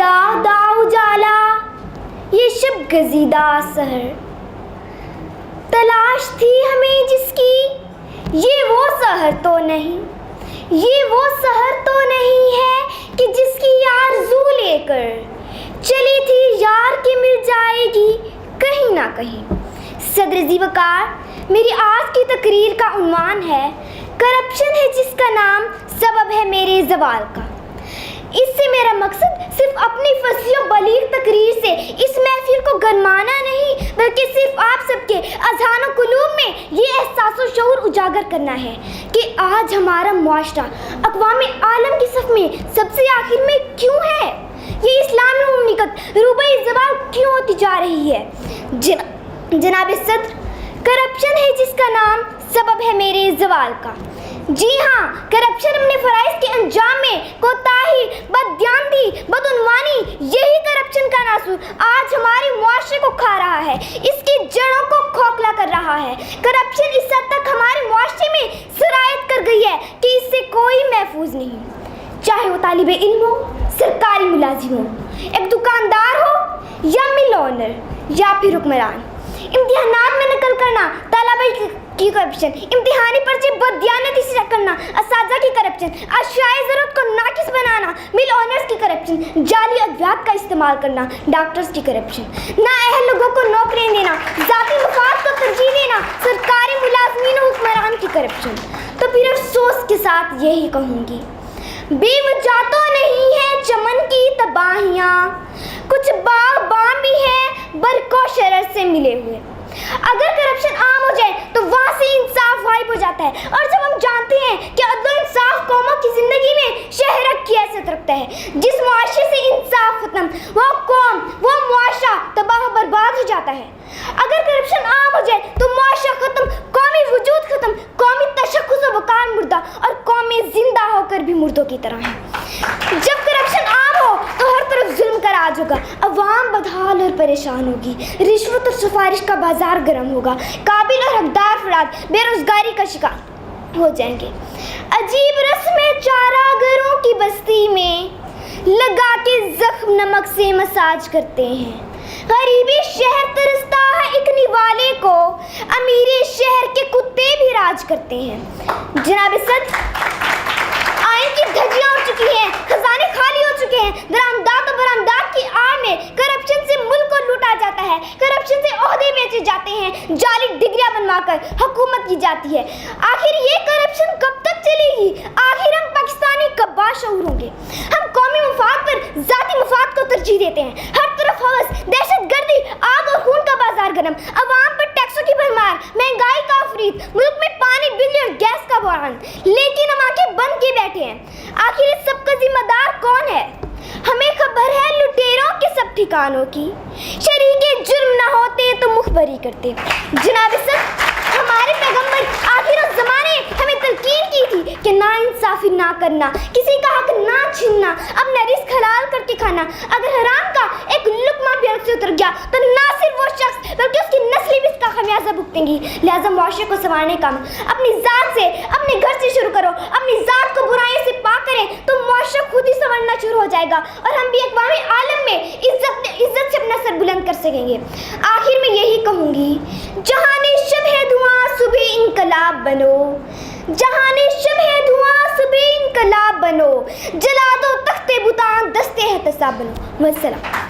दाग दाग उजाला ये शब गजीदा सहर, तलाश थी हमें जिसकी ये वो सहर तो नहीं, ये वो सहर तो नहीं है कि जिसकी आरज़ू लेकर चली थी यार कि मिल जाएगी कहीं ना कहीं। सदर ज़ीवकार मेरी आज की तकरीर का उन्वान है करप्शन है जिसका नाम सबब है मेरे ज़वाल का। इससे मेरा मकसद सिर्फ अपनी फसी और बलीग तकरीर से इस महफिल को गरमाना नहीं, बल्कि सिर्फ आप सबके अज़हान और कुलूब में ये एहसास और शऊर उजागर करना है कि आज हमारा मुआशरा अक़वाम आलम की सफ़ में सबसे आखिर में क्यों है। ये इस्लामी मुमलिकत रूबई ज़वाल क्यों होती जा रही है। जनाब सदर, करप्शन है जिसका नाम सबब है मेरे ज़वाल का। जी हाँ, करप्शन अपने फ़राइज़ के अंजाम में कोताही, बदध्यानी, बदउनवानी, यही करप्शन का नासूर आज हमारे मुआशरे को खा रहा है, इसकी जड़ों को खोखला कर रहा है। करप्शन इस हद तक हमारे मुआशरे में सरायत कर गई है कि इससे कोई महफूज नहीं, चाहे वो तालिब इल्म हो, सरकारी मुलाजिम हो, एक दुकानदार हो या मिल ओनर या फिर हुक्मरान। इम्तिहानात में नकल करना, तलबा की करप्शन, इम्तिहानी पर्चे बददियानती से करना, असातिज़ा की करप्शन, अशियाए ज़रूरत को नाकिस बनाना, मिल ओनर्स की करप्शन, जाली अद्वियात का इस्तेमाल करना, डॉक्टर्स की करप्शन, नाअहल लोगों को नौकरियाँ देना, ज़ाती मफाद को तरजीह देना, सरकारी मुलाज़मीन और हुक्मरान की करप्शन। तो फिर अफसोस के साथ यही कहूँगी, बेवजह तो नहीं है चमन की तबाहियाँ, कुछ बाग़बान भी हैं बरको शरर से मिले हुए। अगर करप्शन आम हो जाए तो वहाँ से इंसाफ गायब हो जाता है, और जब हम जानते हैं कि अदल इंसाफ कौमों की ज़िंदगी में शहरत की हैसियत रखता है, जिस मुआशरे से इंसाफ खत्म वो कौम, वो मुआशरा तबाह बर्बाद हो जाता है। अगर करप्शन आम हो जाए तो मुआशरा खत्म, कौमी वजूद खत्म, कौमी तशख्खुस व वक़ार मुर्दा, और कौमें जिंदा होकर भी मुर्दों की तरह हैं। जब करप्शन आम हो तो हर तरफ जुल्म का राज होगा, अवाम बदहाल और परेशान होगी, रिश्वत और सिफारिश का बाजार गर्म होगा, काबिल और हकदार अफराद बेरोजगारी का शिकार हो जाएंगे। अजीब रस्में चारागरों की बस्ती में लगा के जख्म नमक से मसाज करते हैं, गरीबी शहर तरसता है एक निवाले को, अमीरी शहर के कुत्ते भी राज करते हैं। जनाब सद, आइन की धज्जियाँ उड़ चुकी हैं, खजाने खाली हो चुके हैं, दरामदात और बरामदात की आड़ में करप्शन से मुल्क को लूटा जाता है, करप्शन से ओहदे बेचे जाते हैं, जाली डिग्रियां बनवाकर हुकूमत की जाती है। आखिर ये करप्शन कब तक चलेगी? आखिर हम पाकिस्तानी कब बाशऊर होंगे? हम कौमी मफाद पर ज़ाती मफाद को तरजीह देते हैं, हर तरफ हवस, दहशत गर्दी, आग और खून का बाजार गर्म, अवाम पर टैक्सों की भरमार, महंगाई का अफरीत, मुल्क में पानी, बिजली और गैस का बहरान, लेकिन हम आंखें बंद किए बैठे हैं। आखिर इस सब का जिम्मेदार कौन है? हमें खबर है लुटेरों के सब ठिकानों की, शरीके जुर्म ना होते तो मुखबरी करते। जनाब सद, हमारे पैगंबर आखिर उस ज़माने हमें तलकीन की थी कि ना इंसाफी ना करना, किसी का हक ना छीनना, अपना रिस्क हलाल करके खाना। अगर हराम का एक लुक़मा भी हक से उतर गया तो ना सिर्फ वो शख्स बल्कि उसकी नस्लें भी इसका खमियाजा भुगतेंगी। लिहाजा मुआशरे को संवारने का अपनी ज़ात से, अपने घर से शुरू करो। अपनी ज़ात को बुराइयों से पाक करें तो मुआशरा खुद ही संवरना शुरू हो जाएगा, और हम भी अक़वामी आलम में इज्जत से अपना सर बुलंद कर सकेंगे। आखिर में यही कहूँगी, जहाने शब है धुआं सुबह इनकलाब बनो, जहाने शब है धुआं सुबह इनकलाब बनो, जला दो तख्ते बुतान दस्ते एहतसाब बनो। वस्सलाम।